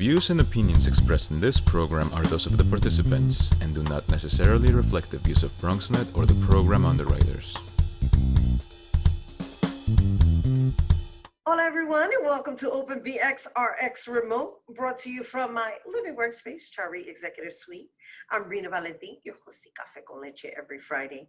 views and opinions expressed in this program are those of the participants and do not necessarily reflect the views of BronxNet or the program underwriters. Hello everyone and welcome to Open BxRx Remote, brought to you from my living workspace, Chari Executive Suite. I'm Rhina Valentin, your host of Café con Leche every Friday.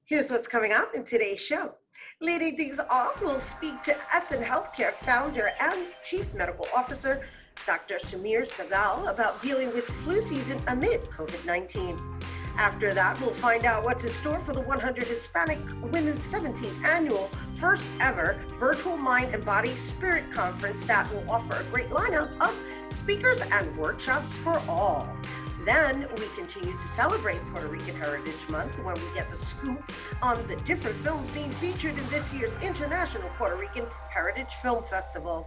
Here's what's coming up in today's show. Leading things off, we'll speak to Essen Healthcare founder and Chief Medical Officer, Dr. Sumir Sahgal, about dealing with flu season amid COVID-19. After that, we'll find out what's in store for the 100 Hispanic Women's 17th annual, first ever virtual Mind and Body Spirit Conference that will offer a great lineup of speakers and workshops for all. Then we continue to celebrate Puerto Rican Heritage Month when we get the scoop on the different films being featured in this year's International Puerto Rican Heritage Film Festival.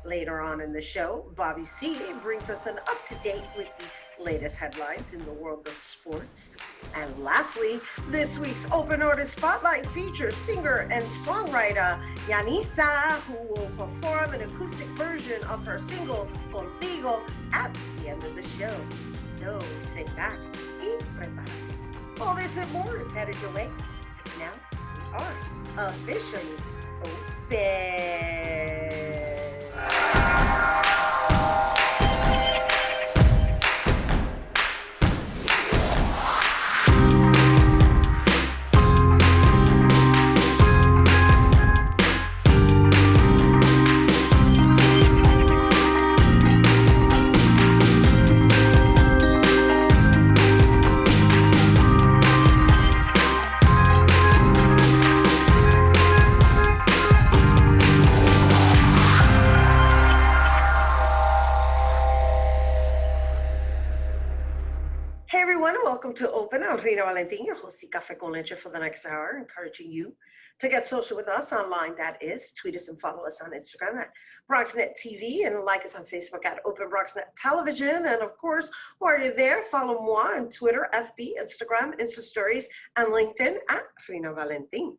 Later on in the show, Bobby C brings us an up-to-date with the latest headlines in the world of sports. And lastly, this week's Open Artist Spotlight features singer and songwriter Yaniza, who will perform an acoustic version of her single Contigo at the end of the show. So sit back y prepárate. All this and more is headed your way, because now we are officially open. Welcome to Open. I'm Rhina Valentin, your host of Café con Leche for the next hour, encouraging you to get social with us online. That is, tweet us and follow us on Instagram at BronxNet TV and like us on Facebook at Open BronxNet Television. And of course, while you're there, follow moi on Twitter, FB, Instagram, Insta Stories, and LinkedIn at Rhina Valentin.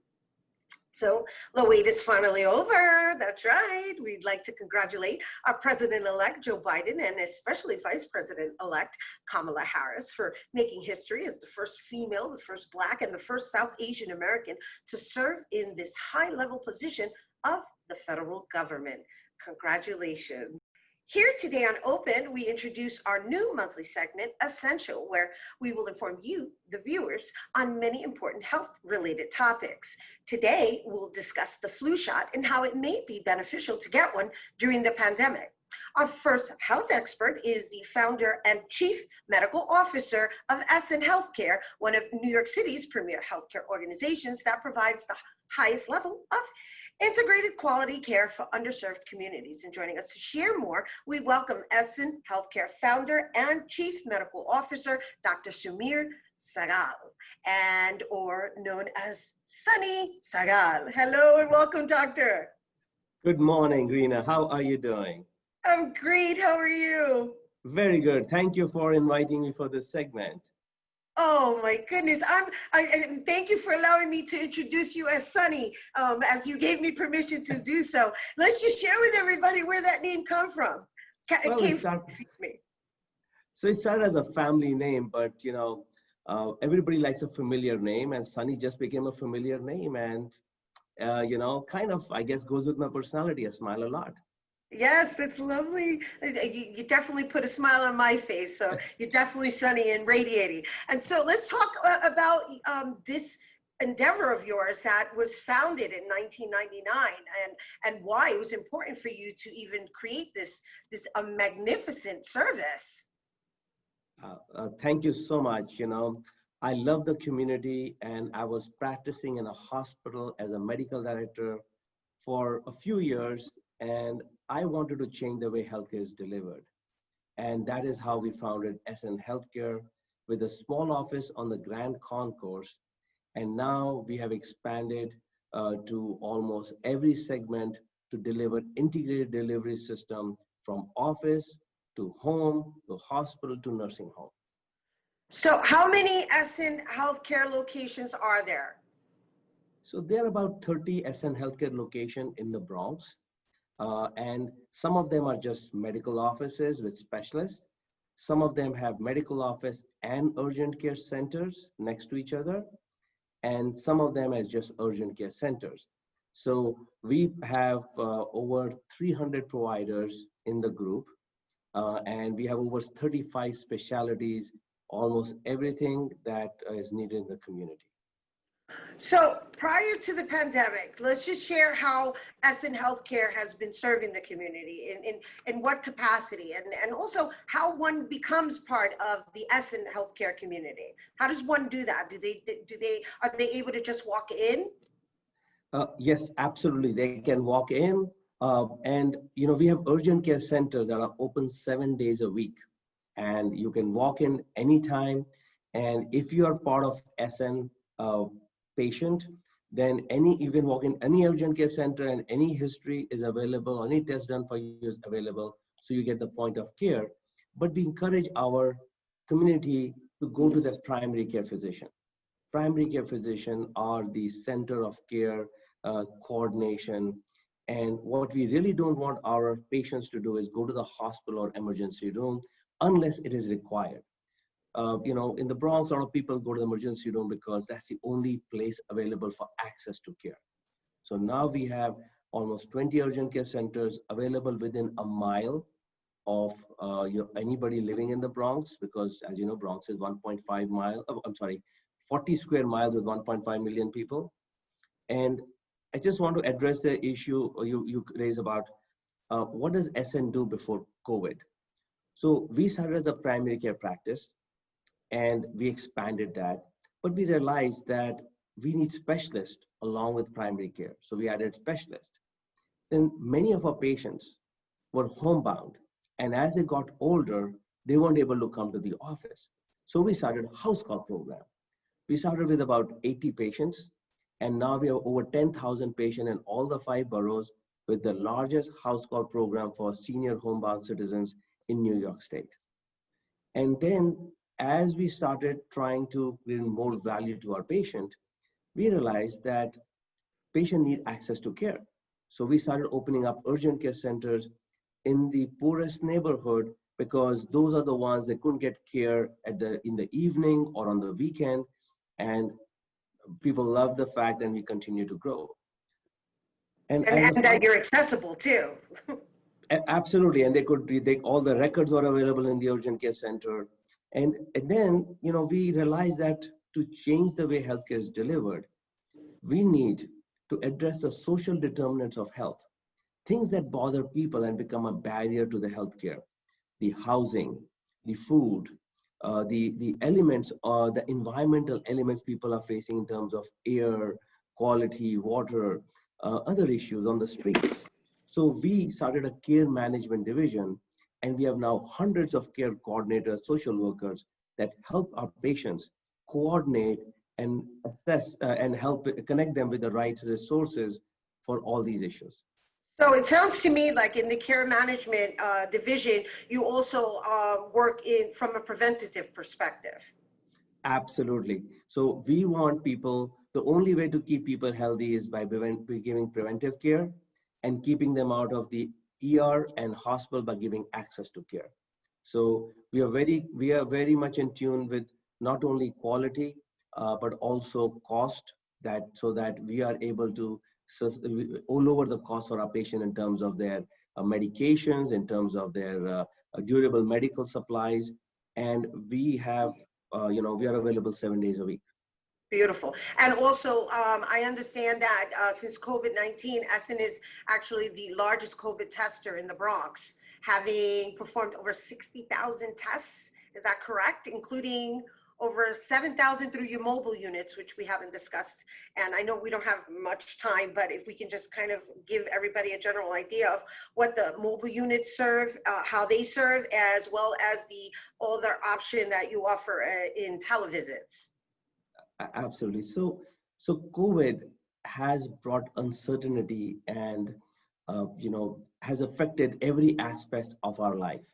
So the wait is finally over. That's right. We'd like to congratulate our President-elect Joe Biden and especially Vice President-elect Kamala Harris for making history as the first female, the first Black, and the first South Asian American to serve in this high-level position of the federal government. Congratulations. Here today on Open, we introduce our new monthly segment, Essential, where we will inform you, the viewers, on many important health-related topics. Today, we'll discuss the flu shot and how it may be beneficial to get one during the pandemic. Our first health expert is the founder and chief medical officer of Essen Healthcare, one of New York City's premier healthcare organizations that provides the highest level of integrated quality care for underserved communities. And joining us to share more, we welcome Essen Healthcare founder and chief medical officer, Dr. Sumir Sahgal, and or known as Sunny Sahgal. Hello and welcome, doctor. Good morning, Rhina. How are you doing? I'm great. How are you? Very good. Thank you for inviting me for this segment. Oh my goodness! And thank you for allowing me to introduce you as Sunny, as you gave me permission to do so. Let's just share with everybody where that name come from. So it started as a family name, but everybody likes a familiar name, and Sunny just became a familiar name, and kind of, I guess, goes with my personality. I smile a lot. Yes, that's lovely. You definitely put a smile on my face. So you're definitely sunny and radiating. And so let's talk about this endeavor of yours that was founded in 1999 and why it was important for you to even create this magnificent service. Thank you so much. I love the community, and I was practicing in a hospital as a medical director for a few years, and I wanted to change the way healthcare is delivered. And that is how we founded Essen Healthcare with a small office on the Grand Concourse. And now we have expanded to almost every segment to deliver integrated delivery system from office to home, to hospital, to nursing home. So how many Essen Healthcare locations are there? So there are about 30 Essen Healthcare locations in the Bronx. And some of them are just medical offices with specialists. Some of them have medical office and urgent care centers next to each other, and some of them as just urgent care centers. So we have over 300 providers in the group, and we have over 35 specialties, almost everything that is needed in the community. So prior to the pandemic, let's just share how Essen Healthcare has been serving the community in what capacity, and also how one becomes part of the Essen Healthcare community. How does one do that? Are they able to just walk in? Yes, absolutely. They can walk in, and we have urgent care centers that are open 7 days a week, and you can walk in anytime. And if you are part of SN patient, then you can walk in any urgent care center, and any history is available, any test done for you is available, so you get the point of care. But we encourage our community to go to the primary care physician. Primary care physician are the center of care, coordination. And what we really don't want our patients to do is go to the hospital or emergency room unless it is required. In the Bronx, a lot of people go to the emergency room because that's the only place available for access to care. So now we have almost 20 urgent care centers available within a mile of anybody living in the Bronx, because as you know, Bronx is 1.5 mile, 40 square miles with 1.5 million people. And I just want to address the issue you raised about what does SN do before COVID? So we started as a primary care practice, and we expanded that, but we realized that we need specialists along with primary care. So we added specialists. Then many of our patients were homebound, and as they got older, they weren't able to come to the office. So we started a house call program. We started with about 80 patients, and now we have over 10,000 patients in all the 5 boroughs, with the largest house call program for senior homebound citizens in New York State. And then as we started trying to bring more value to our patient, we realized that patients need access to care. So we started opening up urgent care centers in the poorest neighborhood, because those are the ones that couldn't get care in the evening or on the weekend. And people love the fact, and we continue to grow. And that you're accessible too. Absolutely, and all the records are available in the urgent care center. And then, we realized that to change the way healthcare is delivered, we need to address the social determinants of health, things that bother people and become a barrier to the healthcare: the housing, the food, the elements, the environmental elements people are facing in terms of air quality, water, other issues on the street. So we started a care management division, and we have now hundreds of care coordinators, social workers that help our patients coordinate and assess and help connect them with the right resources for all these issues. So it sounds to me like in the care management division, you also work from a preventative perspective. Absolutely. So we want people, the only way to keep people healthy is by giving preventive care and keeping them out of the ER and hospital by giving access to care. So we are very much in tune with not only quality, but also cost, so that we are able to lower the cost for our patient in terms of their medications, in terms of their durable medical supplies. And we have, we are available 7 days a week. Beautiful. And also, I understand that since COVID-19, Essen is actually the largest COVID tester in the Bronx, having performed over 60,000 tests. Is that correct? Including over 7,000 through your mobile units, which we haven't discussed. And I know we don't have much time, but if we can just kind of give everybody a general idea of what the mobile units serve, how they serve, as well as the other option that you offer in televisits. Absolutely. So COVID has brought uncertainty and, has affected every aspect of our life.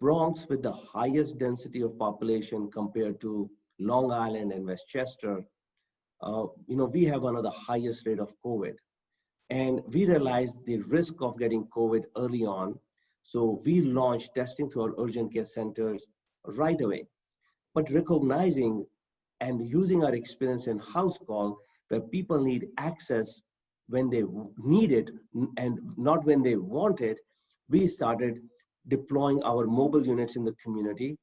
Bronx, with the highest density of population compared to Long Island and Westchester, we have one of the highest rate of COVID. And we realized the risk of getting COVID early on. So we launched testing to our urgent care centers right away. But recognizing and using our experience in house call, where people need access when they need it and not when they want it, we started deploying our mobile units in the community.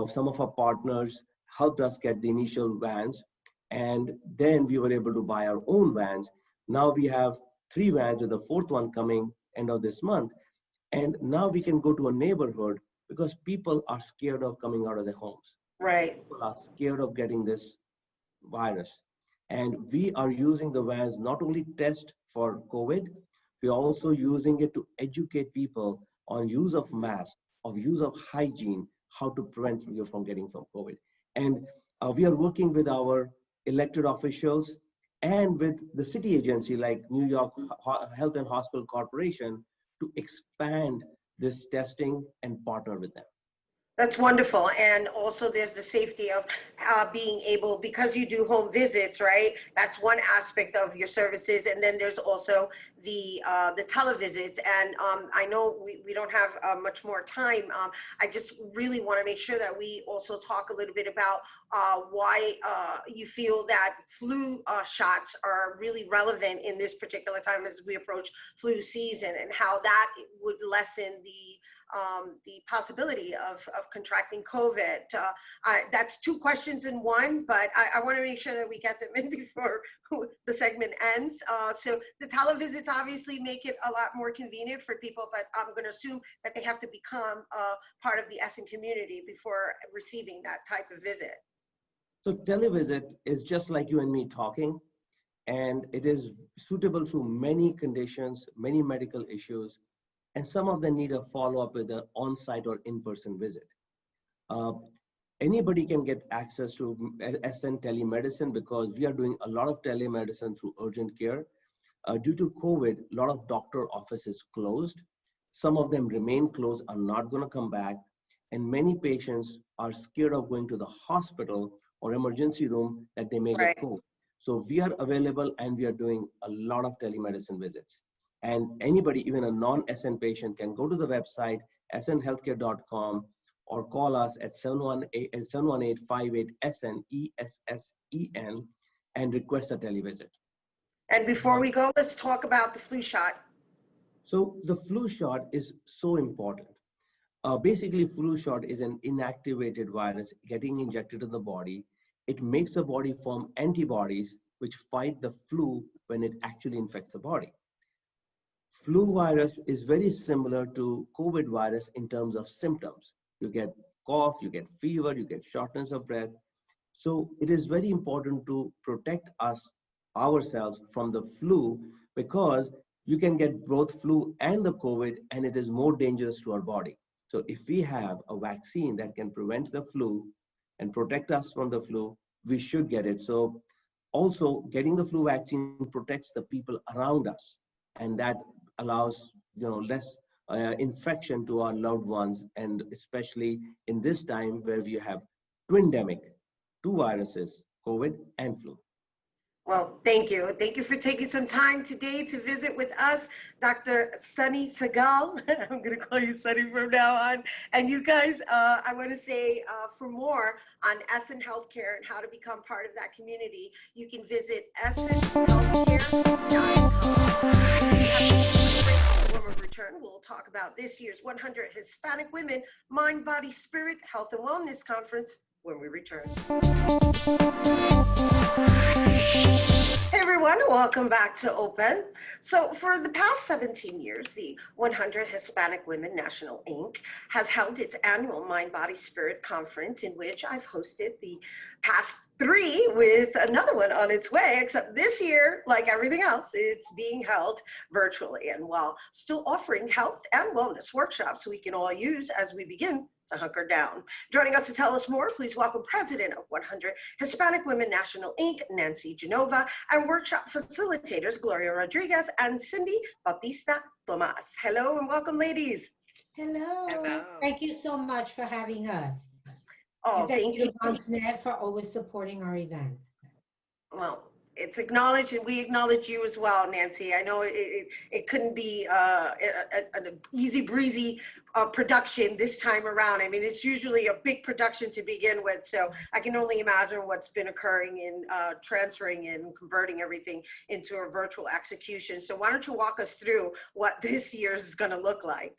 Some of our partners helped us get the initial vans, and then we were able to buy our own vans. Now we have 3 vans with the fourth one coming end of this month. And now we can go to a neighborhood because people are scared of coming out of their homes. Right. People are scared of getting this virus. And we are using the vans not only test for COVID, we're also using it to educate people on use of masks, of use of hygiene, how to prevent you from getting from COVID. And we are working with our elected officials and with the city agency like New York Health and Hospital Corporation to expand this testing and partner with them. That's wonderful. And also there's the safety of being able, because you do home visits, right? That's one aspect of your services. And then there's also the televisits. And I know we don't have much more time. I just really want to make sure that we also talk a little bit about why you feel that flu shots are really relevant in this particular time as we approach flu season, and how that would lessen the possibility of contracting COVID. That's 2 questions in one, but I want to make sure that we get them in before the segment ends. So the televisits obviously make it a lot more convenient for people, but I'm going to assume that they have to become part of the Essen community before receiving that type of visit. So televisit is just like you and me talking, and it is suitable to many conditions, many medical issues, and some of them need a follow-up with an on-site or in-person visit. Anybody can get access to Essen telemedicine because we are doing a lot of telemedicine through urgent care. Due to COVID, a lot of doctor offices closed. Some of them remain closed, are not going to come back. And many patients are scared of going to the hospital or emergency room that they may get COVID. So we are available and we are doing a lot of telemedicine visits. And anybody, even a non-Essen patient, can go to the website, essenhealthcare.com, or call us at 718-58-ESSEN, E-S-S-E-N, and request a televisit. And before we go, let's talk about the flu shot. So the flu shot is so important. Basically, flu shot is an inactivated virus getting injected in the body. It makes the body form antibodies which fight the flu when it actually infects the body. Flu virus is very similar to COVID virus in terms of symptoms. You get cough, you get fever, you get shortness of breath. So it is very important to protect ourselves from the flu, because you can get both flu and the COVID, and it is more dangerous to our body. So if we have a vaccine that can prevent the flu and protect us from the flu, we should get it. So also getting the flu vaccine protects the people around us, and that allows less infection to our loved ones, and especially in this time where we have twindemic, 2 viruses, COVID and flu. Well, thank you. Thank you for taking some time today to visit with us, Dr. Sumir Sahgal. I'm going to call you Sunny from now on. And you guys, I want to say for more on Essen Healthcare and how to become part of that community, you can visit essenhealthcare.com. When we return, we'll talk about this year's 100 Hispanic Women Mind, Body, Spirit, Health and Wellness Conference when we return. Hey everyone, welcome back to Open. So for the past 17 years, the 100 Hispanic Women National Inc. has held its annual Mind, Body, Spirit conference, in which I've hosted the past 3 with another one on its way, except this year, like everything else, it's being held virtually, and while still offering health and wellness workshops we can all use as we begin to hunker down. Joining us to tell us more, please welcome President of 100 Hispanic Women National Inc., Nancy Genova, and workshop facilitators, Gloria Rodriguez and Cindy Bautista-Thomas. Hello and welcome, ladies. Hello. Hello. Thank you so much for having us. Oh, And thank you you. to BxRx for always supporting our event. Well, it's acknowledged, and we acknowledge you as well, Nancy. I know it couldn't be an easy breezy production this time around. I mean, it's usually a big production to begin with, so I can only imagine what's been occurring in transferring and converting everything into a virtual execution. So why don't you walk us through what this year is going to look like?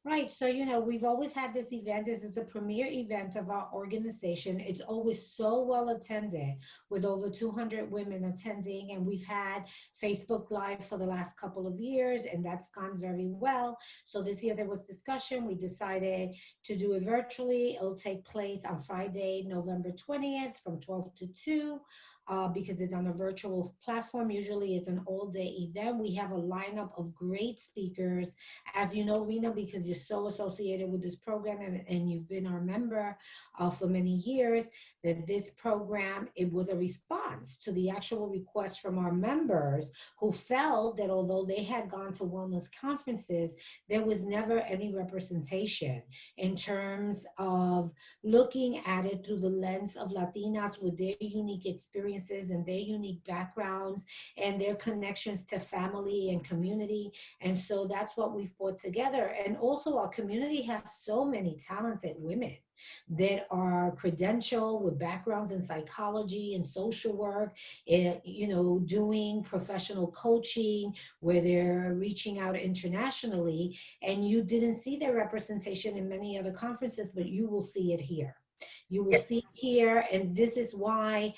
Right. So, we've always had this event. This is the premier event of our organization. It's always so well attended with over 200 women attending. And we've had Facebook Live for the last couple of years, and that's gone very well. So this year there was discussion. We decided to do it virtually. It'll take place on Friday, November 20th from 12 to 2. Because it's on a virtual platform. Usually it's an all-day event. We have a lineup of great speakers. As you know, Rhina, because you're so associated with this program and you've been our member for many years, that this program, it was a response to the actual request from our members who felt that although they had gone to wellness conferences, there was never any representation in terms of looking at it through the lens of Latinas with their unique experiences and their unique backgrounds and their connections to family and community. And so that's what we've brought together. And also our community has so many talented women that are credentialed with backgrounds in psychology and social work, doing professional coaching where they're reaching out internationally. And you didn't see their representation in many other conferences, but you will see it here. You will see it here, and this is why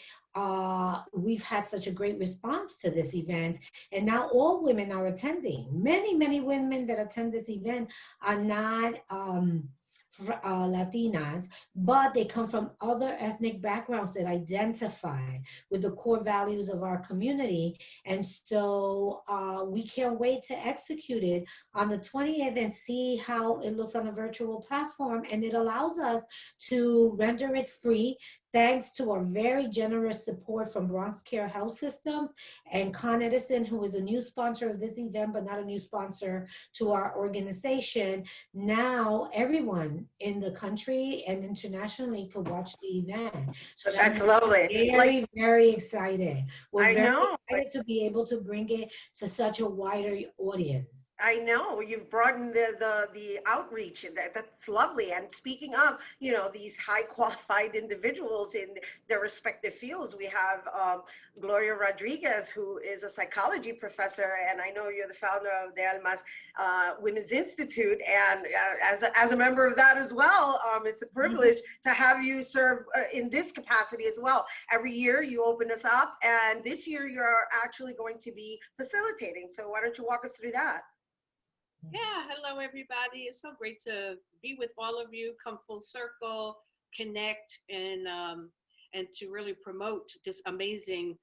we've had such a great response to this event. And now all women are attending. Many, many women that attend this event are not Latinas, but they come from other ethnic backgrounds that identify with the core values of our community. And so we can't wait to execute it on the 20th and see how it looks on a virtual platform. And it allows us to render it free, thanks to our very generous support from Bronx Care Health Systems and Con Edison, who is a new sponsor of this event, but not a new sponsor to our organization. Now everyone in the country and internationally could watch the event. So That's lovely. Very, very excited. We're I very know. excited to be able to bring it to such a wider audience. I know you've broadened the outreach, and that's lovely. And speaking of, these high qualified individuals in their respective fields, we have Gloria Rodriguez, who is a psychology professor, and I know you're the founder of the Almas Women's Institute, and as a member of that as well, it's a privilege to have you serve in this capacity as well. Every year you open us up, and this year you're actually going to be facilitating. So why don't you walk us through that? Yeah, hello everybody. It's so great to be with all of you, come full circle, connect, and to really promote this amazing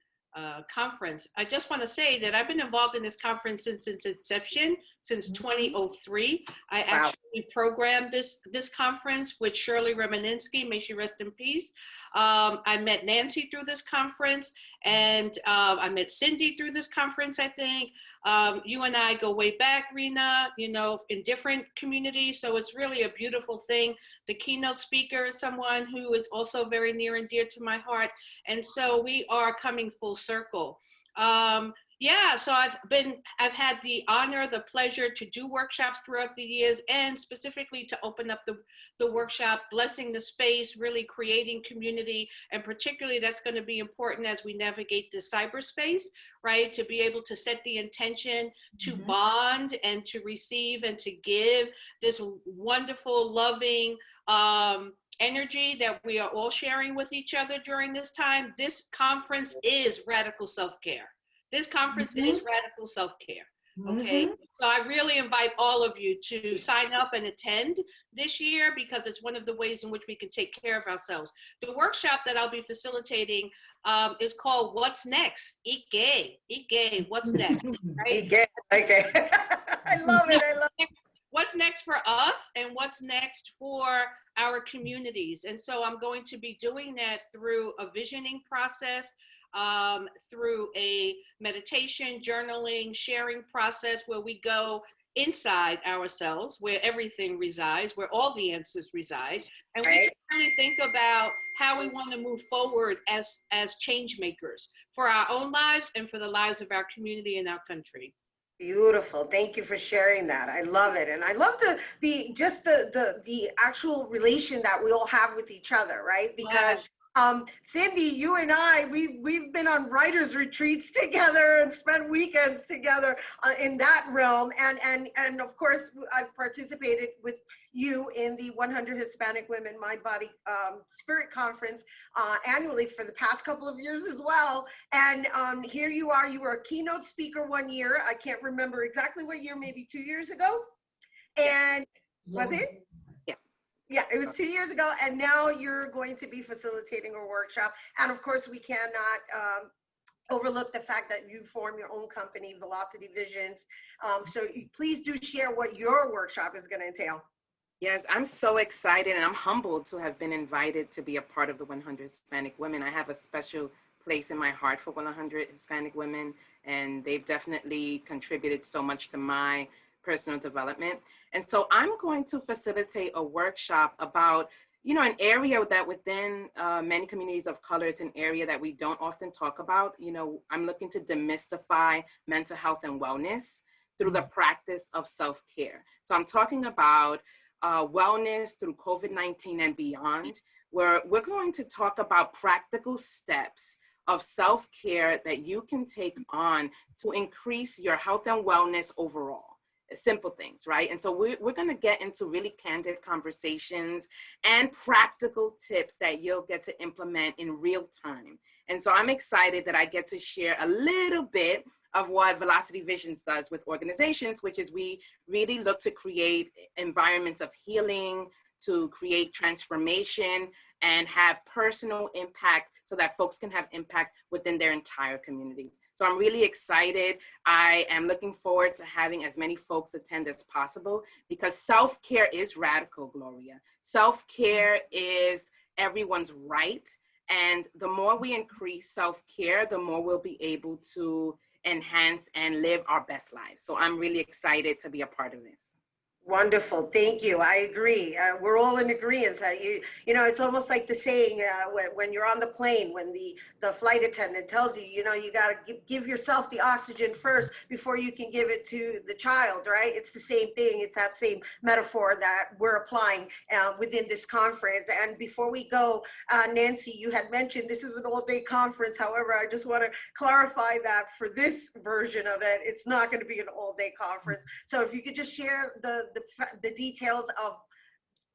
conference. I just want to say that I've been involved in this conference since its inception, since 2003. I actually programmed this conference with Shirley Remeninsky, may she rest in peace. I met Nancy through this conference, and I met Cindy through this conference, I think. You and I go way back, Rhina, in different communities. So it's really a beautiful thing. The keynote speaker is someone who is also very near and dear to my heart. And so we are coming full circle. So I've had the honor, the pleasure to do workshops throughout the years, and specifically to open up the workshop, blessing the space, really creating community. And particularly that's going to be important as we navigate the cyberspace, right? To be able to set the intention to bond and to receive and to give this wonderful, loving, energy that we are all sharing with each other during this time. This conference is radical self-care. This conference is radical self-care. Okay, so I really invite all of you to sign up and attend this year, because it's one of the ways in which we can take care of ourselves. The workshop that I'll be facilitating is called What's Next? Eat Gay. Eat Gay. What's next? Right? Eat gay. Okay. I love it. What's next for us and what's next for our communities. And so I'm going to be doing that through a visioning process, through a meditation, journaling, sharing process where we go inside ourselves, where everything resides, where all the answers reside. And we Right. can really think about how we want to move forward as change makers for our own lives and for the lives of our community and our country. Beautiful. Thank you for sharing that. I love it. And I love the actual relation that we all have with each other, right? Because Cindy, you and I, we've been on writers retreats together and spent weekends together in that realm. And of course, I've participated with you in the 100 Hispanic Women Mind Body Spirit Conference annually for the past couple of years as well. And here you are, you were a keynote speaker one year. I can't remember exactly what year, maybe 2 years ago. And was it? Yeah, it was 2 years ago. And now you're going to be facilitating a workshop. And of course, we cannot overlook the fact that you form your own company, Velocity Visions. So please do share what your workshop is going to entail. Yes, I'm so excited and I'm humbled to have been invited to be a part of the 100 Hispanic Women. I have a special place in my heart for 100 Hispanic women, and they've definitely contributed so much to my personal development. And so I'm going to facilitate a workshop about, an area that within many communities of color is an area that we don't often talk about. I'm looking to demystify mental health and wellness through the practice of self-care. So I'm talking about wellness through COVID-19 and beyond, where we're going to talk about practical steps of self-care that you can take on to increase your health and wellness overall. Simple things, right? And so we're going to get into really candid conversations and practical tips that you'll get to implement in real time. And so I'm excited that I get to share a little bit of what Velocity Visions does with organizations, which is we really look to create environments of healing, to create transformation, and have personal impact so that folks can have impact within their entire communities. So I'm really excited. I am looking forward to having as many folks attend as possible, because self-care is radical, Gloria. Self-care is everyone's right. And the more we increase self-care, the more we'll be able to enhance and live our best lives. So I'm really excited to be a part of this. Wonderful. Thank you. I agree. We're all in agreement that it's almost like the saying when you're on the plane, when the flight attendant tells you, you got to give yourself the oxygen first before you can give it to the child, right? It's the same thing. It's that same metaphor that we're applying within this conference. And before we go, Nancy, you had mentioned this is an all-day conference. However, I just want to clarify that for this version of it, it's not going to be an all-day conference. So if you could just share the details of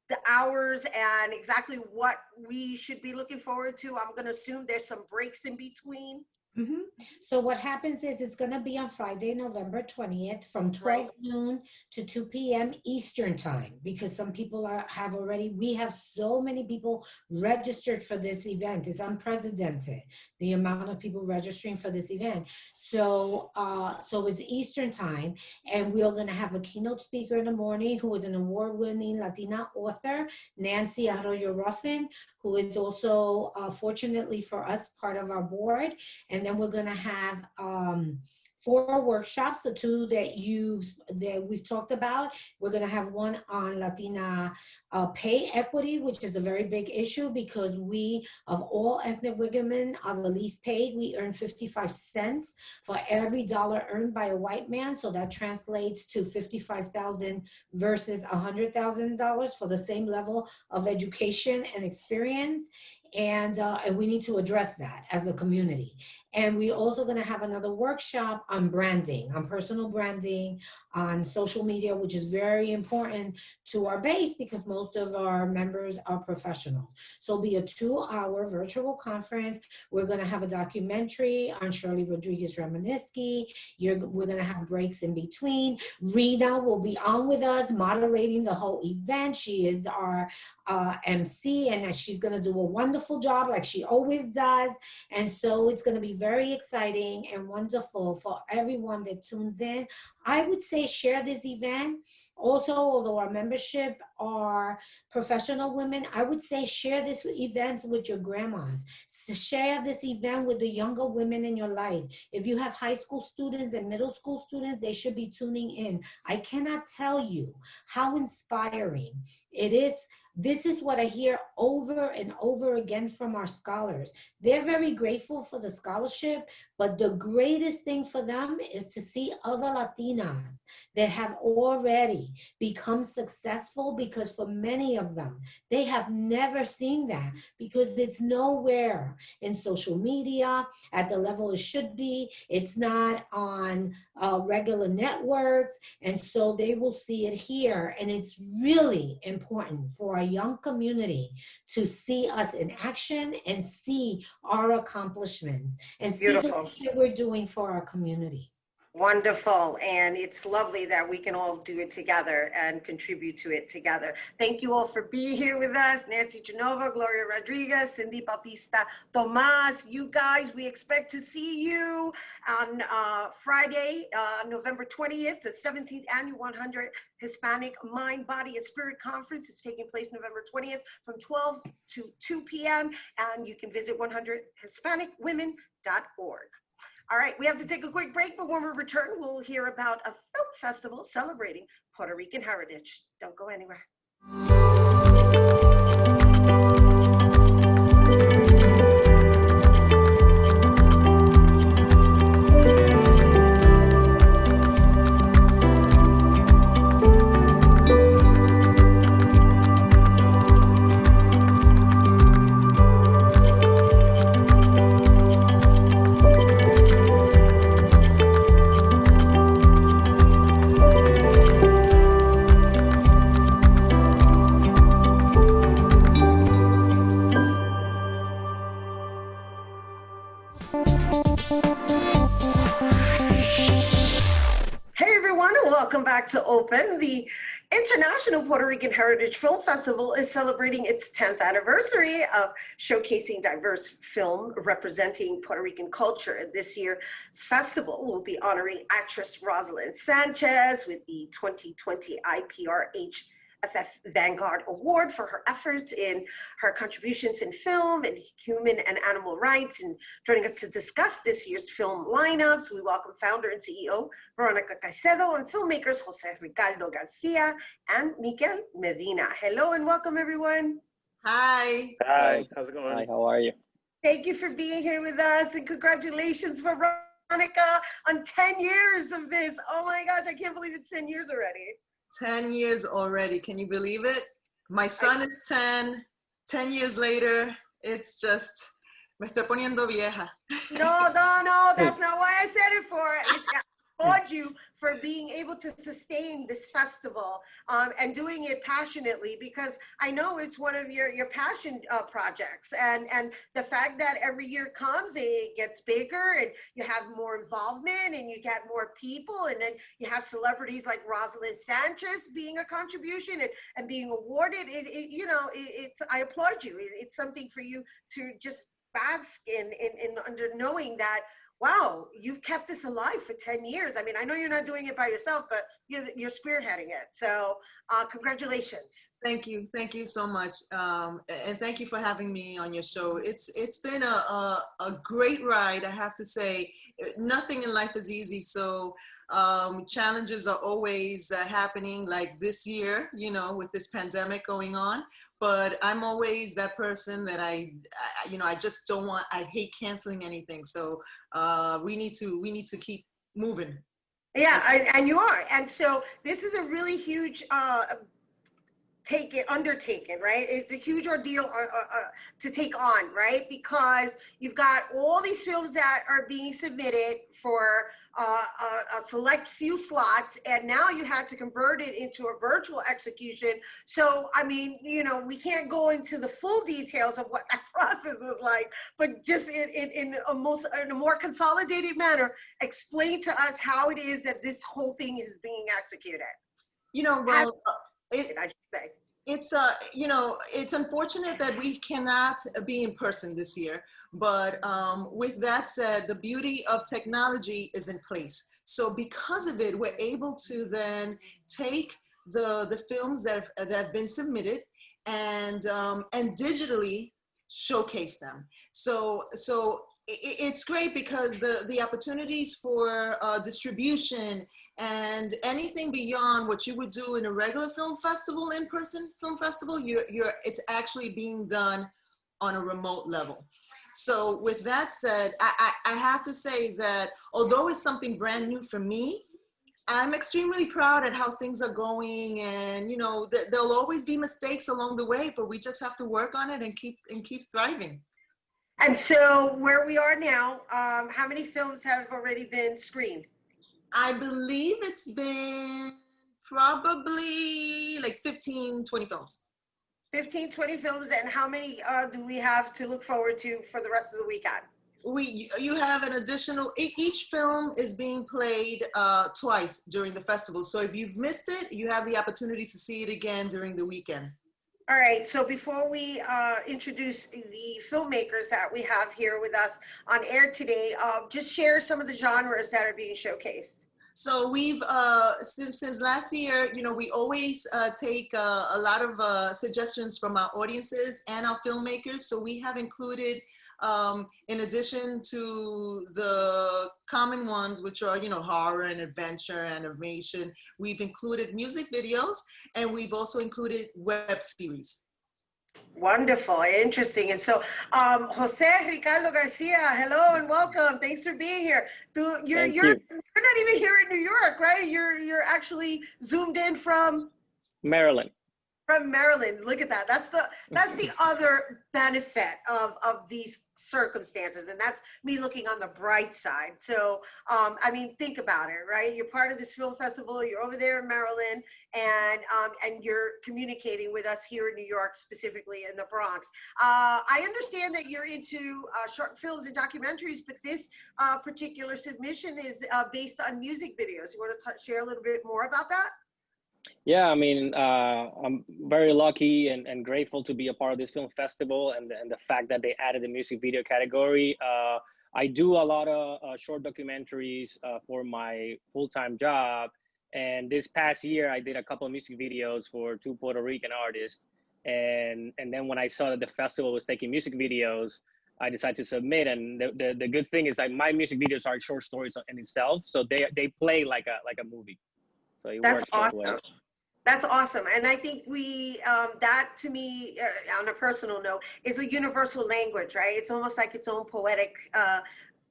the hours and exactly what we should be looking forward to. I'm going to assume there's some breaks in between. Mm-hmm. So what happens is it's going to be on Friday, November 20th from 12 noon to 2 p.m. Eastern time, because some people we have so many people registered for this event. It's unprecedented, the amount of people registering for this event. So it's Eastern time, and we're going to have a keynote speaker in the morning who is an award-winning Latina author, Nancy Arroyo Ruffin, who is also, fortunately for us, part of our board. And then we're going to have 4 workshops, the 2 that we've talked about. We're going to have one on Latina pay equity, which is a very big issue, because we, of all ethnic women, are the least paid. We earn 55 cents for every dollar earned by a white man. So that translates to $55,000 versus $100,000 for the same level of education and experience. And we need to address that as a community. And we're also going to have another workshop on branding, on personal branding, on social media, which is very important to our base because most of our members are professionals. So it'll be a 2-hour virtual conference. We're going to have a documentary on Shirley Rodriguez Reminisky. We're going to have breaks in between. Rhina will be on with us, moderating the whole event. She is our MC, and she's going to do a wonderful job like she always does. And so it's going to be very exciting and wonderful for everyone that tunes in. I would say share this event. Also, although our membership are professional women, I would say share this event with your grandmas. Share this event with the younger women in your life. If you have high school students and middle school students, they should be tuning in. I cannot tell you how inspiring it is. This is what I hear over and over again from our scholars. They're very grateful for the scholarship, but the greatest thing for them is to see other Latinas that have already become successful, because for many of them, they have never seen that because it's nowhere in social media at the level it should be. It's not on regular networks. And so they will see it here. And it's really important for our young community to see us in action and see our accomplishments and see the Beautiful. things that we're doing for our community. Wonderful. And it's lovely that we can all do it together and contribute to it together. Thank you all for being here with us. Nancy Genova, Gloria Rodriguez, Cindy Bautista-Thomas. You guys, we expect to see you on Friday, November 20th, the 17th Annual 100 Hispanic Mind, Body, and Spirit Conference. It's taking place November 20th from 12 to 2 p.m. And you can visit 100HispanicWomen.org. All right, we have to take a quick break, but when we return, we'll hear about a film festival celebrating Puerto Rican heritage. Don't go anywhere. Welcome back to Open. The International Puerto Rican Heritage Film Festival is celebrating its 10th anniversary of showcasing diverse film representing Puerto Rican culture. This year's festival will be honoring actress Rosalind Sanchez with the 2020 IPRH Vanguard Award for her efforts in her contributions in film and human and animal rights. And joining us to discuss this year's film lineups, we welcome founder and CEO Veronica Calcedo and filmmakers Jose Ricardo Garcia and Miguel Medina. Hello and welcome, everyone. Hi. Hi, how's it going? Hi, how are you? Thank you for being here with us, and congratulations, Veronica, on 10 years of this. Oh my gosh, I can't believe it's 10 years already. 10 years already. Can you believe it? My son is 10. 10 years later, it's just, me estoy poniendo vieja. No, that's not why I said it for. I applaud you for being able to sustain this festival and doing it passionately, because I know it's one of your passion projects. And the fact that every year comes, it gets bigger and you have more involvement and you get more people. And then you have celebrities like Rosalind Sanchez being a contribution and being awarded. I applaud you. It's something for you to just bask in under knowing that, wow, you've kept this alive for 10 years. I mean, I know you're not doing it by yourself, but you're spearheading it. So congratulations. Thank you so much. And thank you for having me on your show. It's been a great ride, I have to say. Nothing in life is easy. So challenges are always happening, like this year, with this pandemic going on. But I'm always that person that I just don't want, I hate canceling anything. So we need to keep moving. Yeah, and you are. And so this is a really huge undertaken, right? It's a huge ordeal to take on, right? Because you've got all these films that are being submitted for a select few slots, and now you had to convert it into a virtual execution. So, I mean, we can't go into the full details of what that process was like, but just in a more consolidated manner, explain to us how it is that this whole thing is being executed. Well, I should say. it's you know, it's unfortunate that we cannot be in person this year, but with that said, the beauty of technology is in place. So because of it, we're able to then take the films that have been submitted and digitally showcase them. So it's great because the opportunities for distribution and anything beyond what you would do in a regular film festival, in-person film festival, it's actually being done on a remote level. So with that said, I have to say that although it's something brand new for me, I'm extremely proud at how things are going, and you know, there'll always be mistakes along the way, but we just have to work on it and keep thriving. And so where we are now, how many films have already been screened? I believe it's been probably like 15, 20 films. 15, 20 films, and how many do we have to look forward to for the rest of the weekend? You have an additional, each film is being played twice during the festival. So if you've missed it, you have the opportunity to see it again during the weekend. All right, so before we introduce the filmmakers that we have here with us on air today, just share some of the genres that are being showcased. So we've, since last year, you know, we always take a lot of suggestions from our audiences and our filmmakers. So we have included, in addition to the common ones, which are, you know, horror and adventure, animation, we've included music videos, and we've also included web series. Wonderful, interesting. And so, Jose Ricardo Garcia, hello and welcome. Thanks for being here. You're not even here in New York, right? You're actually zoomed in from Maryland. From Maryland. Look at that. That's the other benefit of these circumstances, and that's me looking on the bright side. So I mean, think about it, right? You're part of this film festival, you're over there in Maryland, and you're communicating with us here in New York, specifically in the Bronx. I understand that you're into short films and documentaries, but this particular submission is based on music videos. You want to share a little bit more about that? Yeah, I mean, I'm very lucky and grateful to be a part of this film festival, and the fact that they added the music video category. I do a lot of short documentaries for my full-time job, and this past year I did a couple of music videos for 2 Puerto Rican artists, and then when I saw that the festival was taking music videos, I decided to submit. And the good thing is that my music videos are short stories in itself, so they play like a movie. So it That's works both ways. awesome. That's awesome. And I think that to me, on a personal note, is a universal language, right? It's almost like its own poetic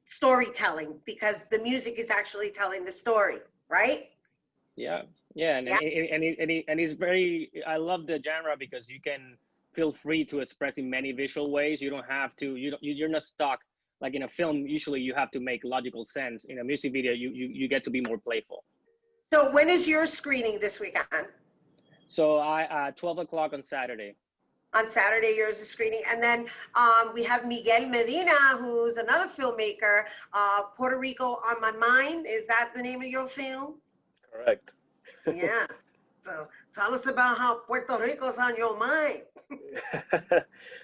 storytelling, because the music is actually telling the story, right? Yeah, and it's very, I love the genre because you can feel free to express in many visual ways. You don't have to, you're not stuck. Like in a film, usually you have to make logical sense. In a music video, you get to be more playful. So when is your screening this weekend? So 12 o'clock on Saturday. On Saturday, yours is screening. And then we have Miguel Medina, who's another filmmaker, Puerto Rico on My Mind. Is that the name of your film? Correct. Yeah. So tell us about how Puerto Rico's on your mind.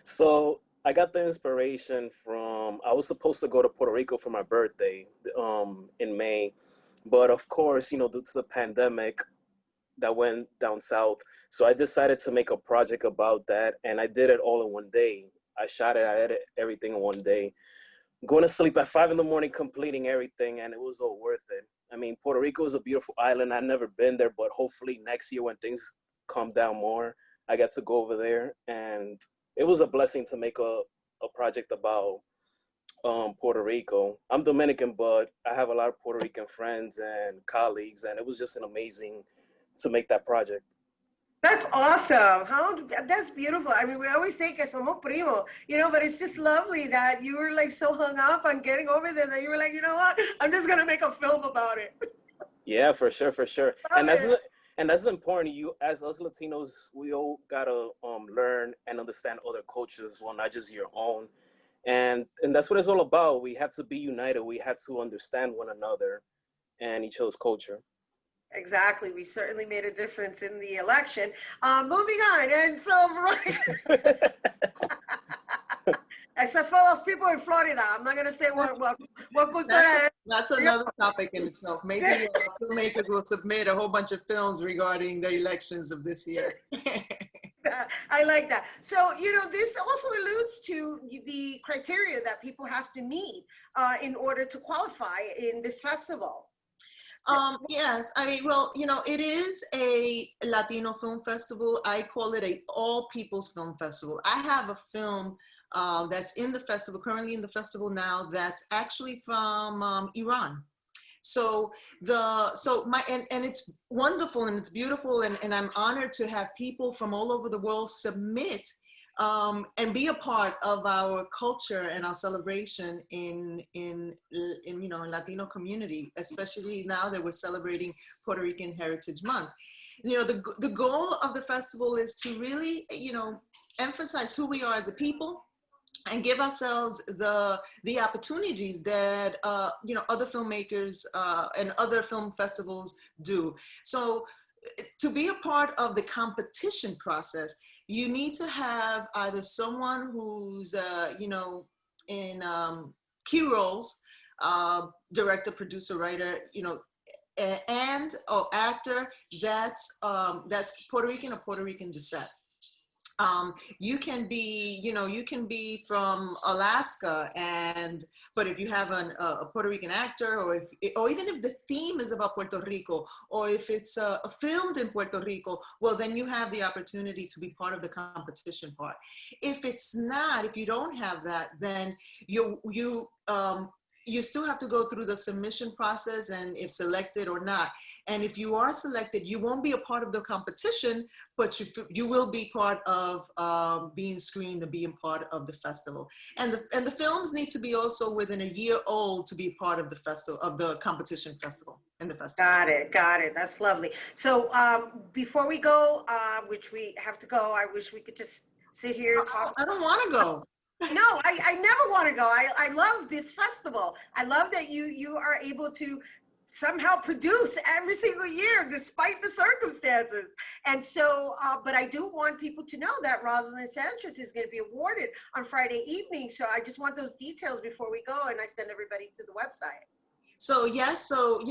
So I got the inspiration from, I was supposed to go to Puerto Rico for my birthday in May. But of course, you know, due to the pandemic, that went down south. So I decided to make a project about that, and I did it all in one day. I shot it, I edited everything in one day. Going to sleep at 5 in the morning, completing everything, and it was all worth it. I mean, Puerto Rico is a beautiful island. I've never been there, but hopefully next year when things calm down more, I get to go over there. And it was a blessing to make a project about Puerto Rico. I'm Dominican, but I have a lot of Puerto Rican friends and colleagues, and it was just an amazing to make that project. That's awesome. That's beautiful. I mean, we always say que somos primo, you know, but it's just lovely that you were like so hung up on getting over there that you were like, you know what, I'm just gonna make a film about it. Yeah, for sure. And that's important. You, as us Latinos, we all gotta learn and understand other cultures as well, not just your own. And that's what it's all about. We have to be united. We have to understand one another and each other's culture. Exactly. We certainly made a difference in the election. Moving on. And so, Veronica, except for those people in Florida, I'm not going to say what cultura is. That's another topic in itself. Maybe filmmakers will submit a whole bunch of films regarding the elections of this year. I like that. So, this also alludes to the criteria that people have to meet in order to qualify in this festival. Yes, I mean, well, it is a Latino film festival. I call it a all people's film festival. I have a film that's in the festival, currently in the festival now, that's actually from Iran. So it's wonderful and it's beautiful, and I'm honored to have people from all over the world submit and be a part of our culture and our celebration in Latino community, especially now that we're celebrating Puerto Rican Heritage Month. The goal of the festival is to really, emphasize who we are as a people and give ourselves the opportunities that other filmmakers and other film festivals do. So to be a part of the competition process, you need to have either someone who's in key roles, director, producer, writer, and or actor that's Puerto Rican or Puerto Rican descent. You can be from Alaska, but if you have a Puerto Rican actor, or even if the theme is about Puerto Rico, or if it's filmed in Puerto Rico, well, then you have the opportunity to be part of the competition part. If it's not, if you don't have that, then you still have to go through the submission process, and if selected or not. And if you are selected, you won't be a part of the competition, but you will be part of being screened and being part of the festival. And the films need to be also within a year old to be part of the festival, of the competition festival and the festival. Got it. That's lovely. So before we go, which we have to go, I wish we could just sit here and talk. I don't want to go. No, I never want to go. I love this festival. I love that you are able to somehow produce every single year despite the circumstances. And so, but I do want people to know that Rosalind Sanchez is going to be awarded on Friday evening. So I just want those details before we go, and I send everybody to the website. So yes, so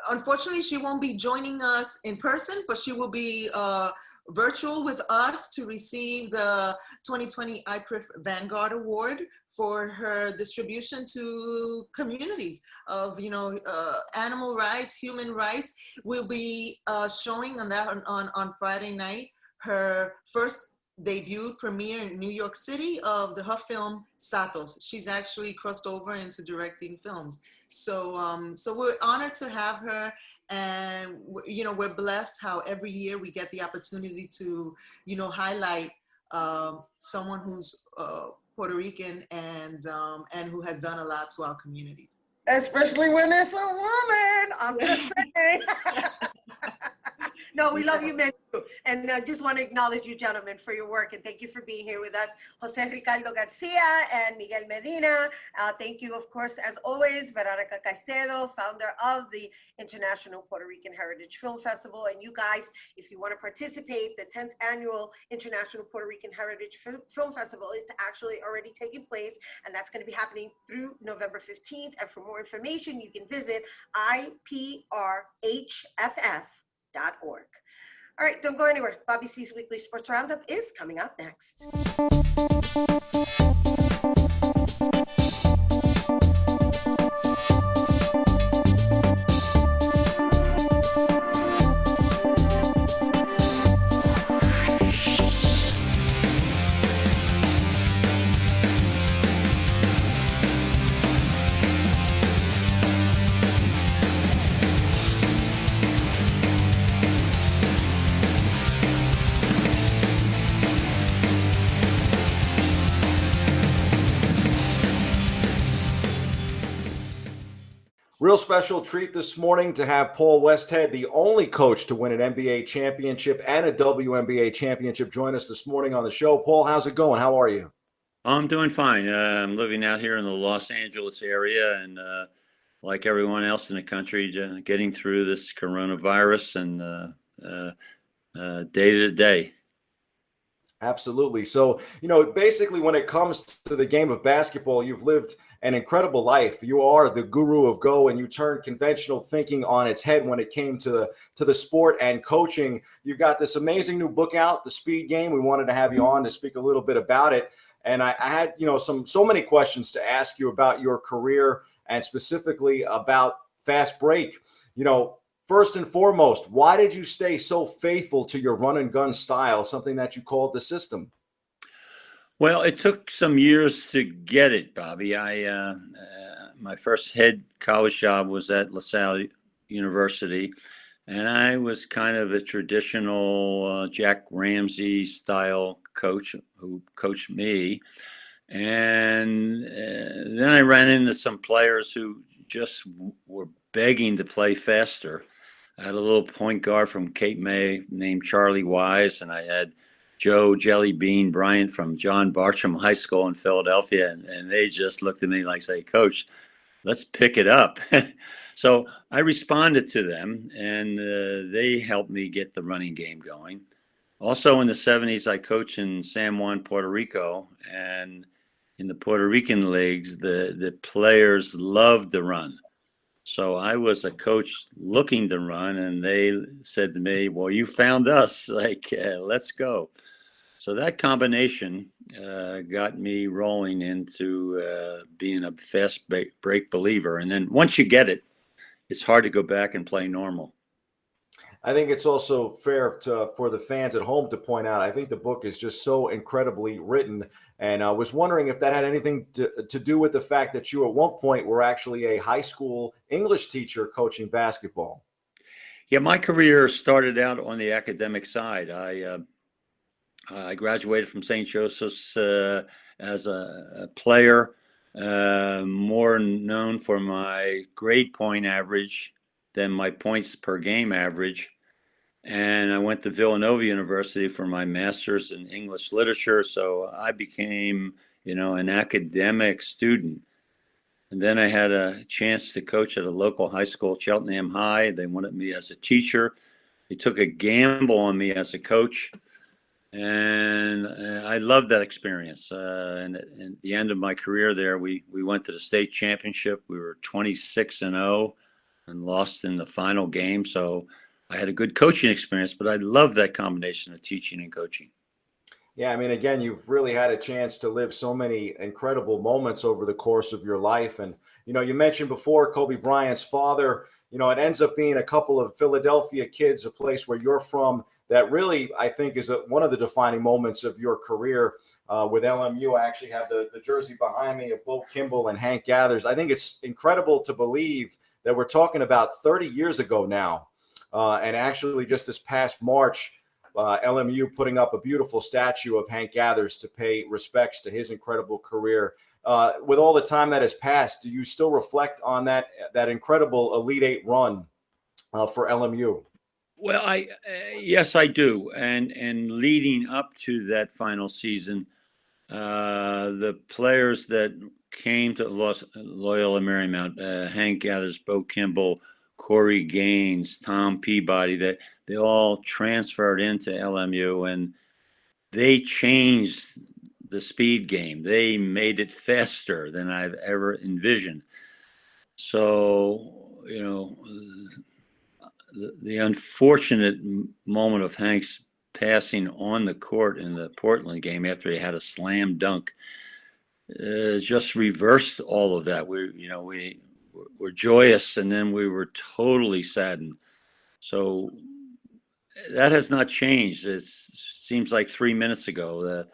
unfortunately she won't be joining us in person, but she will be virtual with us to receive the 2020 IPRIF Vanguard Award for her distribution to communities of animal rights, human rights. We'll be showing on that on Friday night her first debut premiere in New York City of her film Satos. She's actually crossed over into directing films. So we're honored to have her, and we're blessed how every year we get the opportunity to highlight someone who's Puerto Rican and who has done a lot to our communities. Especially when it's a woman, I'm gonna say. No, we love you, men too. And I just want to acknowledge you, gentlemen, for your work, and thank you for being here with us. Jose Ricardo Garcia and Miguel Medina. Thank you, of course, as always, Veronica Calcedo, founder of the International Puerto Rican Heritage Film Festival. And you guys, if you want to participate, the 10th Annual International Puerto Rican Heritage Film Festival is actually already taking place, and that's going to be happening through November 15th. And for more information, you can visit iprhff.org. All right, don't go anywhere. Bobby C's Weekly Sports Roundup is coming up next. Real special treat this morning to have Paul Westhead, the only coach to win an NBA championship and a WNBA championship, join us this morning on the show. Paul, how's it going? How are you? I'm doing fine. I'm living out here in the Los Angeles area, and like everyone else in the country, getting through this coronavirus and day to day. Absolutely. So, basically, when it comes to the game of basketball, you've lived an incredible life. You are the guru of Go, and you turned conventional thinking on its head when it came to the sport and coaching. You've got this amazing new book out, The Speed Game. We wanted to have you on to speak a little bit about it. And I had, so many questions to ask you about your career and specifically about Fast Break. First and foremost, why did you stay so faithful to your run and gun style, something that you called the system? Well, it took some years to get it, Bobby. My first head college job was at LaSalle University, and I was kind of a traditional Jack Ramsey style coach who coached me. And then I ran into some players who just were begging to play faster. I had a little point guard from Cape May named Charlie Wise, and I had Joe Jelly Bean Bryant from John Bartram High School in Philadelphia, and they just looked at me like, say, Coach, let's pick it up. So I responded to them, and they helped me get the running game going. Also in the 70s, I coached in San Juan, Puerto Rico, and in the Puerto Rican leagues, the players loved to run. So I was a coach looking to run, and they said to me, well, you found us, let's go. So that combination got me rolling into being a fast break believer. And then once you get it, it's hard to go back and play normal. I think it's also fair for the fans at home to point out, I think the book is just so incredibly written. And I was wondering if that had anything to do with the fact that you at one point were actually a high school English teacher coaching basketball. Yeah, my career started out on the academic side. I graduated from St. Joseph's as a player, more known for my grade point average than my points per game average. And I went to Villanova University for my master's in English literature. So I became, an academic student. And then I had a chance to coach at a local high school, Cheltenham High. They wanted me as a teacher. They took a gamble on me as a coach. And I loved that experience. And at the end of my career there, we went to the state championship. We were 26-0 and lost in the final game. So I had a good coaching experience, but I love that combination of teaching and coaching. Yeah, I mean, again, you've really had a chance to live so many incredible moments over the course of your life. And, you mentioned before Kobe Bryant's father, it ends up being a couple of Philadelphia kids, a place where you're from, that really, I think, is one of the defining moments of your career with LMU. I actually have the jersey behind me of Bo Kimball and Hank Gathers. I think it's incredible to believe that we're talking about 30 years ago now. And actually, just this past March, LMU putting up a beautiful statue of Hank Gathers to pay respects to his incredible career. With all the time that has passed, do you still reflect on that incredible Elite Eight run for LMU? Well, yes, I do. And leading up to that final season, the players that came to Loyola Marymount, Hank Gathers, Bo Kimball, Corey Gaines, Tom Peabody, that they all transferred into LMU, and they changed the speed game. They made it faster than I've ever envisioned. So, the unfortunate moment of Hank's passing on the court in the Portland game after he had a slam dunk just reversed all of that. We were joyous, and then we were totally saddened. So that has not changed. It seems like 3 minutes ago.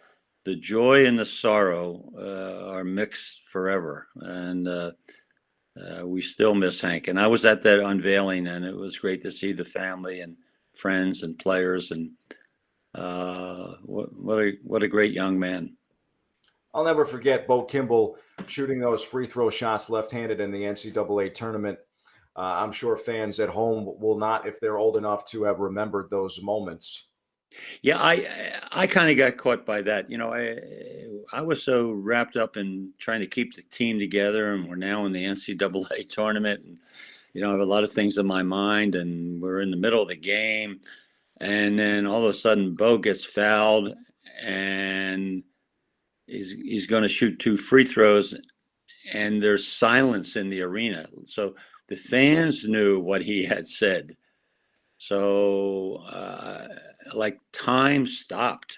The joy and the sorrow are mixed forever, and we still miss Hank. And I was at that unveiling, and it was great to see the family and friends and players. And what a great young man. I'll never forget Bo Kimball shooting those free throw shots left-handed in the NCAA tournament. I'm sure fans at home will not, if they're old enough to have remembered those moments. Yeah, I kind of got caught by that. You know, I was so wrapped up in trying to keep the team together, and we're now in the NCAA tournament, and you know, I have a lot of things in my mind, and we're in the middle of the game, and then all of a sudden, Bo gets fouled, and he's going to shoot 2 free throws, and there's silence in the arena. So the fans knew what he had said. So, like time stopped.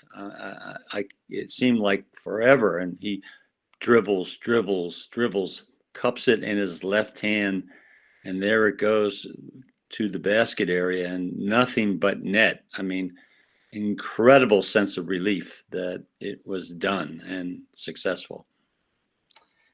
It seemed like forever, and he dribbles, cups it in his left hand, and there it goes to the basket area, and nothing but net. I mean, incredible sense of relief that it was done and successful.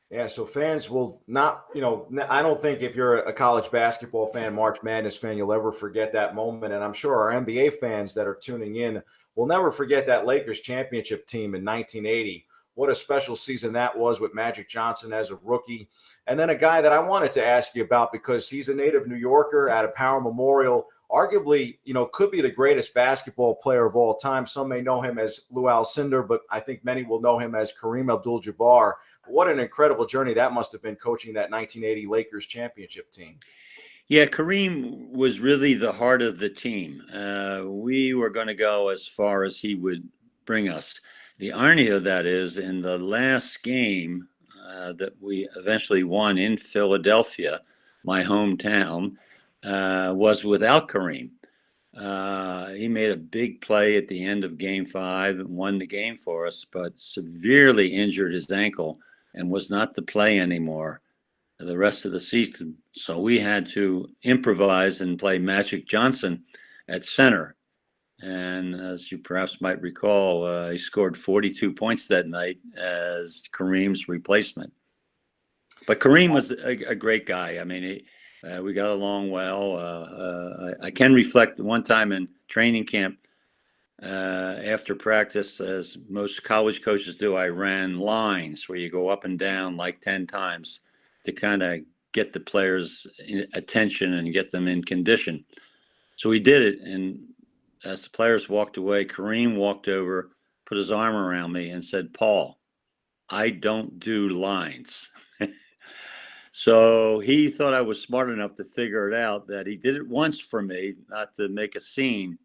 Yeah, so fans will not, you know, I don't think if you're a college basketball fan, March Madness fan, you'll ever forget that moment. And I'm sure our NBA fans that are tuning in will never forget that Lakers championship team in 1980. What a special season that was with Magic Johnson as a rookie. And then a guy that I wanted to ask you about because he's a native New Yorker at a Power Memorial, arguably, you know, could be the greatest basketball player of all time. Some may know him as Lou Alcindor, but I think many will know him as Kareem Abdul-Jabbar. What an incredible journey that must have been, coaching that 1980 Lakers championship team. Yeah, Kareem was really the heart of the team. We were going to go as far as he would bring us. The irony of that is, in the last game that we eventually won in Philadelphia, my hometown, was without Kareem. He made a big play at the end of Game 5 and won the game for us, but severely injured his ankle and was not to play anymore the rest of the season. So we had to improvise and play Magic Johnson at center. And as you perhaps might recall, he scored 42 points that night as Kareem's replacement. But Kareem was a great guy. I mean, we got along well. I can reflect one time in training camp, after practice, as most college coaches do, I ran lines where you go up and down like 10 times to kind of get the players' attention and get them in condition. So we did it, and as the players walked away, Kareem walked over, put his arm around me and said, "Paul, I don't do lines." So he thought I was smart enough to figure it out that he did it once for me, not to make a scene,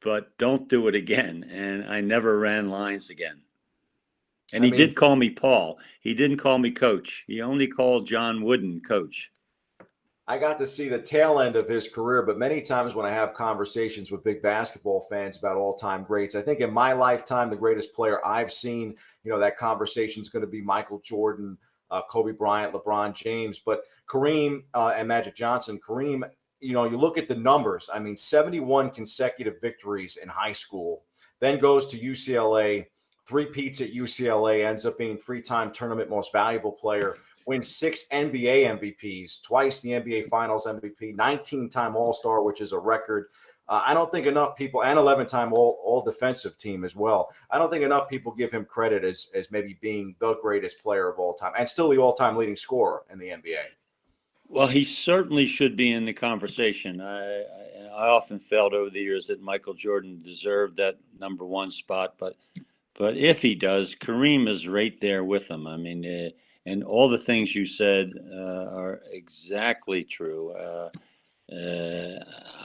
but don't do it again. And I never ran lines again. And he did call me Paul. He didn't call me coach. He only called John Wooden coach. I got to see the tail end of his career, but many times when I have conversations with big basketball fans about all-time greats, I think in my lifetime, the greatest player I've seen, you know, that conversation is going to be Michael Jordan, Kobe Bryant, LeBron James, but Kareem and Magic Johnson. Kareem, you know, you look at the numbers. I mean, 71 consecutive victories in high school, then goes to UCLA, 3-peats at UCLA, ends up being 3-time tournament most valuable player, wins 6 NBA MVPs, twice the NBA Finals MVP, 19-time All-Star, which is a record. I don't think enough people, and 11-time all defensive team as well. I don't think enough people give him credit as maybe being the greatest player of all time and still the all-time leading scorer in the NBA. Well, he certainly should be in the conversation. I often felt over the years that Michael Jordan deserved that number 1 spot, but if he does, Kareem is right there with him. I mean, and all the things you said are exactly true.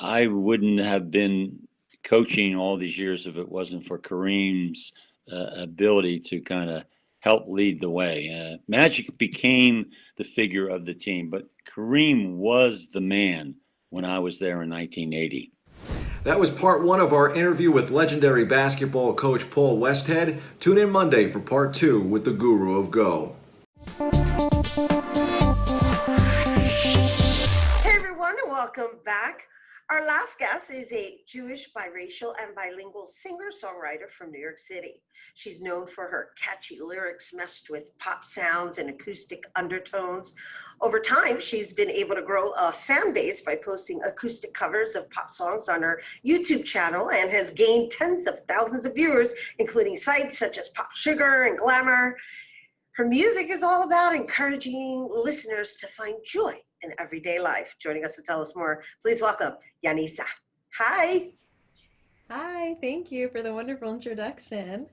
I wouldn't have been coaching all these years if it wasn't for Kareem's ability to kind of help lead the way. Magic became the figure of the team, but Kareem was the man when I was there in 1980. That was part 1 of our interview with legendary basketball coach Paul Westhead. Tune in Monday for part 2 with the Guru of Go. Hey everyone, and welcome back. Our last guest is a Jewish, biracial, and bilingual singer-songwriter from New York City. She's known for her catchy lyrics meshed with pop sounds and acoustic undertones. Over time, she's been able to grow a fan base by posting acoustic covers of pop songs on her YouTube channel and has gained tens of thousands of viewers, including sites such as Pop Sugar and Glamour. Her music is all about encouraging listeners to find joy in everyday life. Joining us to tell us more, please welcome Yaniza. Hi. Hi, thank you for the wonderful introduction.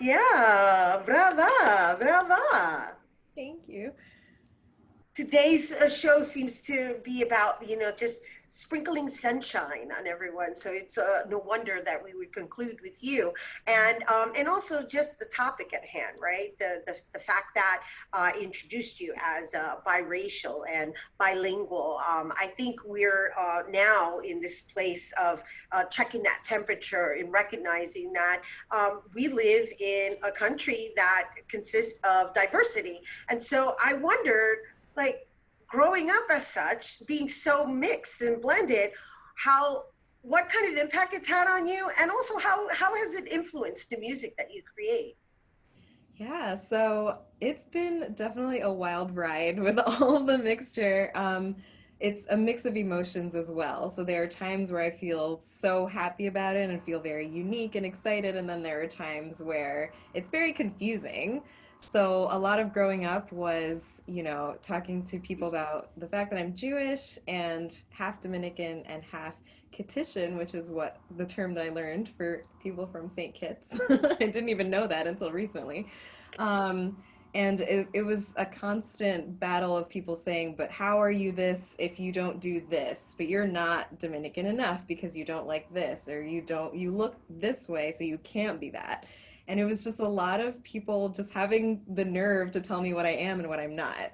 Yeah, brava, brava. Thank you. Today's show seems to be about, just sprinkling sunshine on everyone. So it's no wonder that we would conclude with you, and also just the topic at hand, right? The fact that I introduced you as biracial and bilingual. I think we're now in this place of checking that temperature and recognizing that we live in a country that consists of diversity. And so I wondered, like, growing up as such, being so mixed and blended, how what kind of impact it's had on you, and also how has it influenced the music that you create? Yeah, so it's been definitely a wild ride with all the mixture. It's a mix of emotions as well. So there are times where I feel so happy about it and feel very unique and excited, and then there are times where it's very confusing. So a lot of growing up was, talking to people about the fact that I'm Jewish and half Dominican and half Kittian, which is what the term that I learned for people from St. Kitts. I didn't even know that until recently. Um, and it was a constant battle of people saying, but how are you this if you don't do this? But you're not Dominican enough because you don't like this, or you look this way, so you can't be that. And it was just a lot of people just having the nerve to tell me what I am and what I'm not.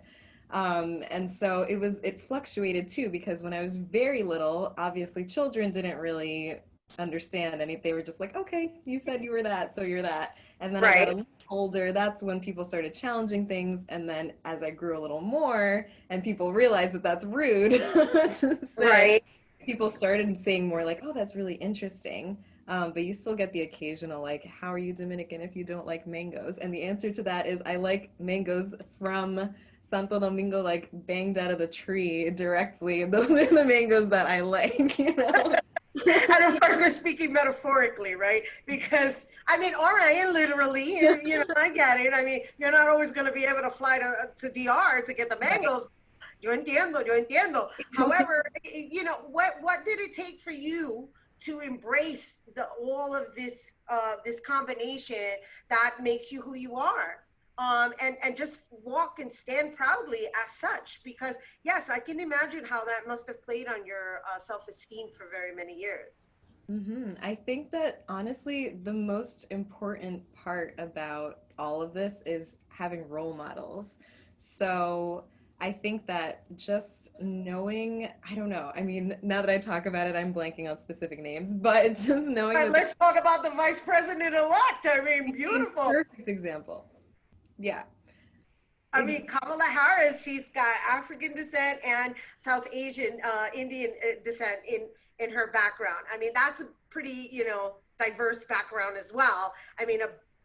And so it fluctuated too, because when I was very little, obviously children didn't really understand anything. They were just like, okay, you said you were that, so you're that. And then I got a Right, little older, that's when people started challenging things. And then as I grew a little more and people realized that that's rude to say, right. people started saying more like, oh, that's really interesting. But you still get the occasional, like, how are you Dominican if you don't like mangoes? And the answer to that is I like mangoes from Santo Domingo, like banged out of the tree directly. Those are the mangoes that I like, you know? And of course, we're speaking metaphorically, right? Because I mean, all right, and literally, I get it. I mean, you're not always going to be able to fly to DR to get the Right. mangoes. Yo entiendo, yo entiendo. However, what did it take for you to embrace all of this combination that makes you who you are? And just walk and stand proudly as such, because yes, I can imagine how that must have played on your self-esteem for very many years. I think that honestly, the most important part about all of this is having role models. So I think that just knowing, I don't know, I mean, now that I talk about it, I'm blanking on specific names, but just knowing And that let's talk about the vice president elect. I mean, a beautiful. perfect example. Yeah, I mean, Kamala Harris, she's got African descent and South Asian, Indian descent in her background. I mean, that's a pretty, diverse background as well. I mean,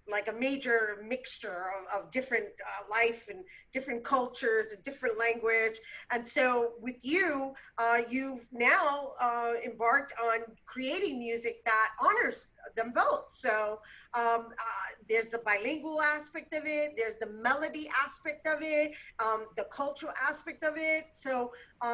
like a major mixture of different life and different cultures and different language. And so with you, you've now embarked on creating music that honors them both. So there's the bilingual aspect of it, there's the melody aspect of it, the cultural aspect of it. So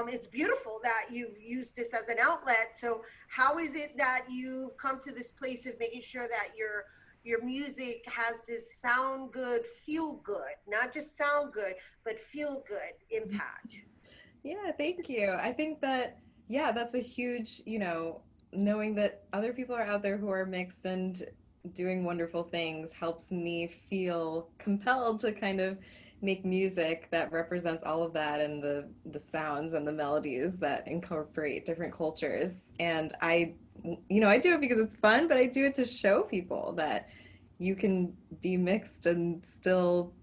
it's beautiful that you've used this as an outlet. So how is it that you've come to this place of making sure that your music has this sound good, feel good, not just sound good, but feel good impact? yeah, thank you. I think that, yeah, that's a huge, knowing that other people are out there who are mixed and doing wonderful things helps me feel compelled to kind of make music that represents all of that and the sounds and the melodies that incorporate different cultures. And I do it because it's fun, but I do it to show people that you can be mixed and still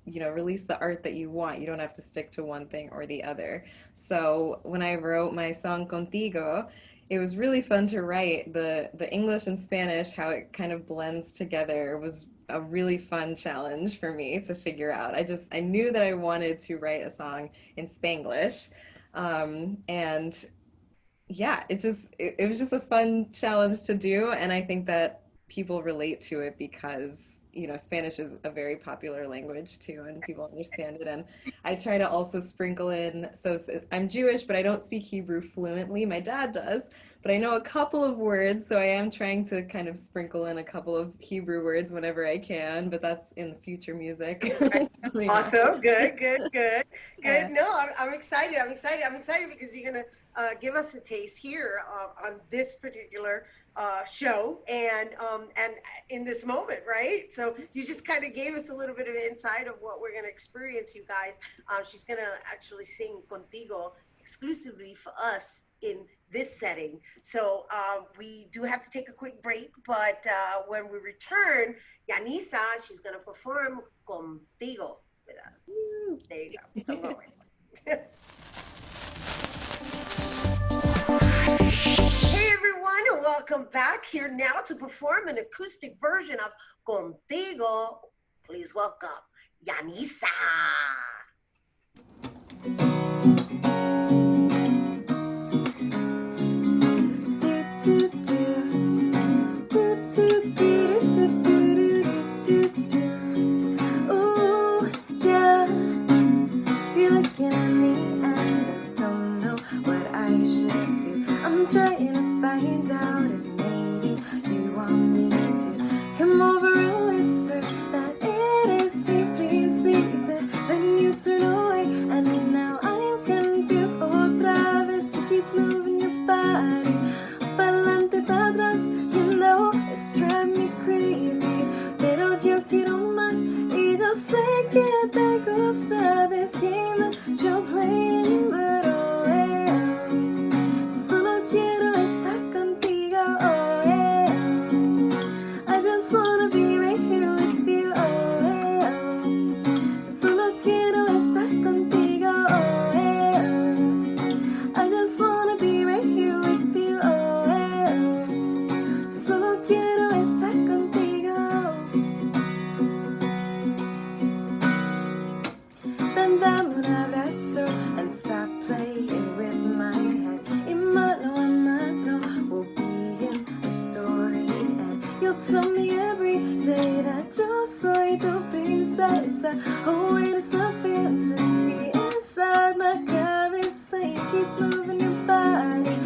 release the art that you want. You don't have to stick to one thing or the other. So when I wrote my song Contigo, it was really fun to write the English and Spanish, how it kind of blends together. It was a really fun challenge for me to figure out. I knew that I wanted to write a song in Spanglish. And yeah, it was just a fun challenge to do. And I think that people relate to it because, you know, Spanish is a very popular language too, and people understand it. And I try to also sprinkle in, so I'm Jewish, but I don't speak Hebrew fluently. My dad does, but I know a couple of words. So I am trying to kind of sprinkle in a couple of Hebrew words whenever I can, but that's in the future music. Awesome. Good. Yeah. No, I'm excited. I'm excited because you're going to give us a taste here on this particular show and in this moment, right? So you just kind of gave us a little bit of insight of what we're going to experience, you guys. She's going to actually sing Contigo exclusively for us in this setting. So we do have to take a quick break, but when we return, Yaniza, she's going to perform Contigo with us. There you go. Don't go away. Hey everyone, and welcome back. Here now to perform an acoustic version of Contigo. Please welcome Yaniza. Ooh, yeah, you're looking at me and I don't know what I should do. I'm trying to find out if maybe you want me to come over and whisper that it is me, please see that. Then you turn away and now I'm confused. Otra vez you keep moving your body pa'lante, pa' atrás, you know it's driving me crazy. Pero yo quiero más y yo sé que te gusta this game that you're playing, but oh, yeah. Solo quiero estar contigo, oh, yeah. I just wanna be right here with you, oh, yeah. Solo quiero estar contigo, oh, yeah. I just wanna be right here with you, oh, yeah. Solo quiero estar contigo. Then dame un abrazo and stop playing with my head. Y mano a mano, we'll be in our story, and you'll tell me every day that yo soy tu princesa. Oh, it's a fantasy inside my cabeza. You keep moving your body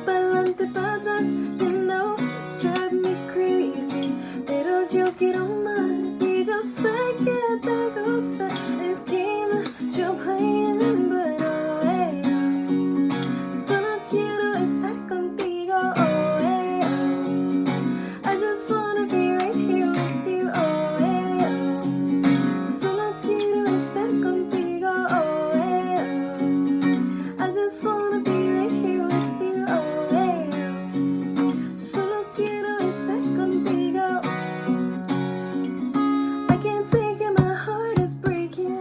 pa'lante, pa' atrás, you know it's driving me crazy. Pero yo quiero más y yo sé que te gusta this game that you're playing, but oh, yeah. Solo quiero estar contigo, oh, yeah. I just wanna be right here with you, oh, yeah. Solo quiero estar contigo, oh, yeah. I just wanna be right here with you, oh, yeah. Solo quiero estar contigo. I can't take it, my heart is breaking.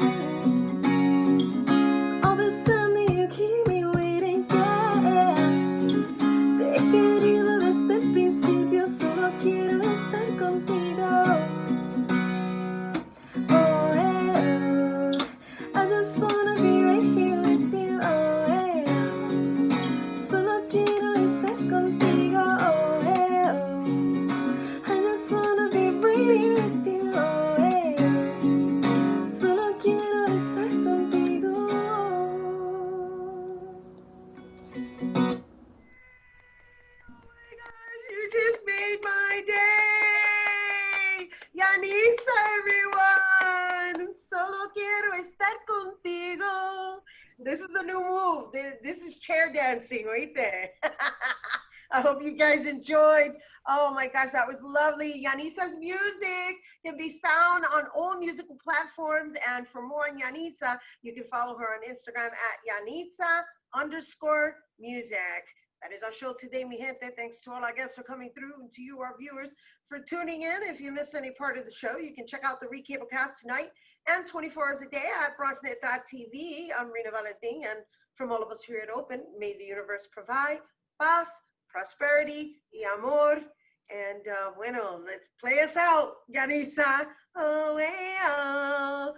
All this time that you keep me waiting, yeah. Te he querido desde el principio, solo quiero estar contigo. Oh, yeah. I just wanna be right here with you, oh, yeah. Solo quiero estar contigo, oh, yeah. I just wanna be right here with you, oh, yeah. Solo quiero estar contigo. You just made my day. Yaniza, everyone. Solo quiero estar contigo. This is the new move. This is chair dancing right there. I hope you guys enjoyed. Oh my gosh, that was lovely. Yaniza's music can be found on all musical platforms. And for more on Yaniza, you can follow her on Instagram at Yaniza_music. That is our show today, mi gente. Thanks to all our guests for coming through, and to you, our viewers, for tuning in. If you missed any part of the show, you can check out the recablecast tonight and 24 hours a day at BronxNet.tv. I'm Rhina Valentin, and from all of us here at Open, may the universe provide paz, prosperity, y amor. And bueno, let's play us out, Yaniza. Oh, yeah.